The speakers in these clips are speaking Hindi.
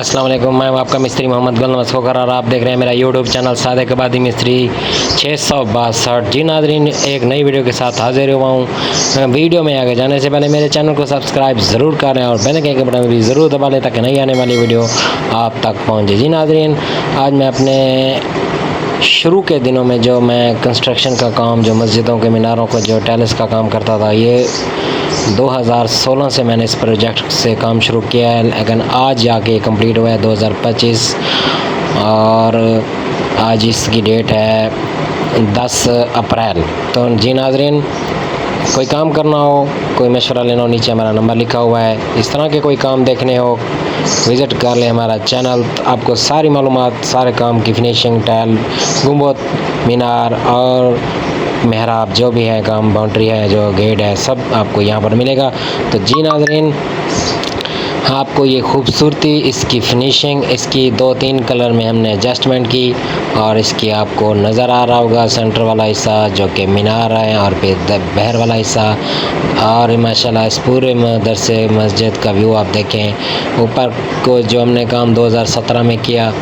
अस्सलाम वालेकुम। मैं आपका मिस्त्री मोहम्मद गुल नमस्कार और आप देख रहे हैं मेरा यूट्यूब चैनल सादिक आबादी मिस्त्री 662। जी नाज़रीन, एक नई वीडियो के साथ हाजिर हुआ हूँ। वीडियो में आगे जाने से पहले मेरे चैनल को सब्सक्राइब ज़रूर करें और बेल आइकन के बटन भी ज़रूर दबा लें ताकि नई आने वाली वीडियो आप तक पहुँचे। जी नाज़रीन, आज मैं अपने शुरू के दिनों में जो मैं कंस्ट्रक्शन का काम, जो मस्जिदों के मीनारों को जो टाइल्स का काम करता था, ये 2016 से मैंने इस प्रोजेक्ट से काम शुरू किया है, लेकिन आज जाके कंप्लीट हुआ है 2025 और आज इसकी डेट है 10 अप्रैल। तो जी नाज़रीन, कोई काम करना हो, कोई मशवरा लेना हो, नीचे हमारा नंबर लिखा हुआ है। इस तरह के कोई काम देखने हो, विज़िट कर लें हमारा चैनल। आपको सारी मालूमात, सारे काम की फिनिशिंग, टाइल, गुंबद, मीनार और मेहराब, जो भी है काम, बाउंड्री है, जो गेट है, सब आपको यहाँ पर मिलेगा। तो जी नाज़रीन, आपको ये खूबसूरती, इसकी फिनिशिंग, इसकी 2-3 कलर में हमने एडजस्टमेंट की और इसकी आपको नज़र आ रहा होगा सेंटर वाला हिस्सा जो कि मीनार है और फिर बहर वाला हिस्सा। और माशाल्लाह इस पूरे मदरसे मस्जिद का व्यू आप देखें। ऊपर को जो हमने काम 2017 में किया,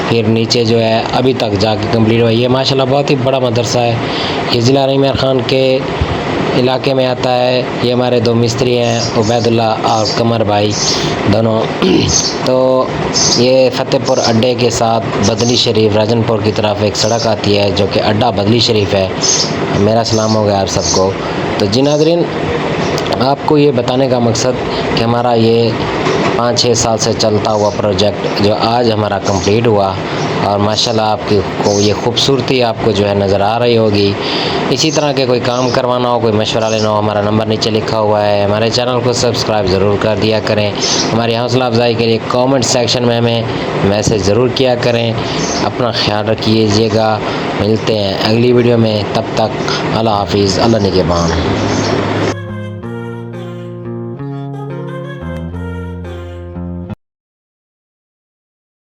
फिर नीचे जो है अभी तक जाके कंप्लीट हुआ। ये माशाल्लाह बहुत ही बड़ा मदरसा है। ये ज़िला रहीम खान के इलाके में आता है। ये हमारे दो मिस्त्री हैं, उबैदुल्ला और कमर भाई दोनों। तो ये फ़तेहपुर अड्डे के साथ बदली शरीफ राजनपुर की तरफ एक सड़क आती है जो कि अड्डा बदली शरीफ है। मेरा सलाम हो गया आप सबको। तो जी नाज़रीन, आपको ये बताने का मकसद कि हमारा ये 5-6 साल से चलता हुआ प्रोजेक्ट जो आज हमारा कंप्लीट हुआ और माशाल्लाह आपकी को ये खूबसूरती आपको जो है नज़र आ रही होगी। इसी तरह के कोई काम करवाना हो, कोई मशवरा लेना हो, हमारा नंबर नीचे लिखा हुआ है। हमारे चैनल को सब्सक्राइब ज़रूर कर दिया करें। हमारी हौसला अफजाई के लिए कमेंट सेक्शन में हमें मैसेज ज़रूर किया करें। अपना ख्याल रखिएगा। मिलते हैं अगली वीडियो में, तब तक अल्लाह हाफिज़, अल्लाह निगहबान।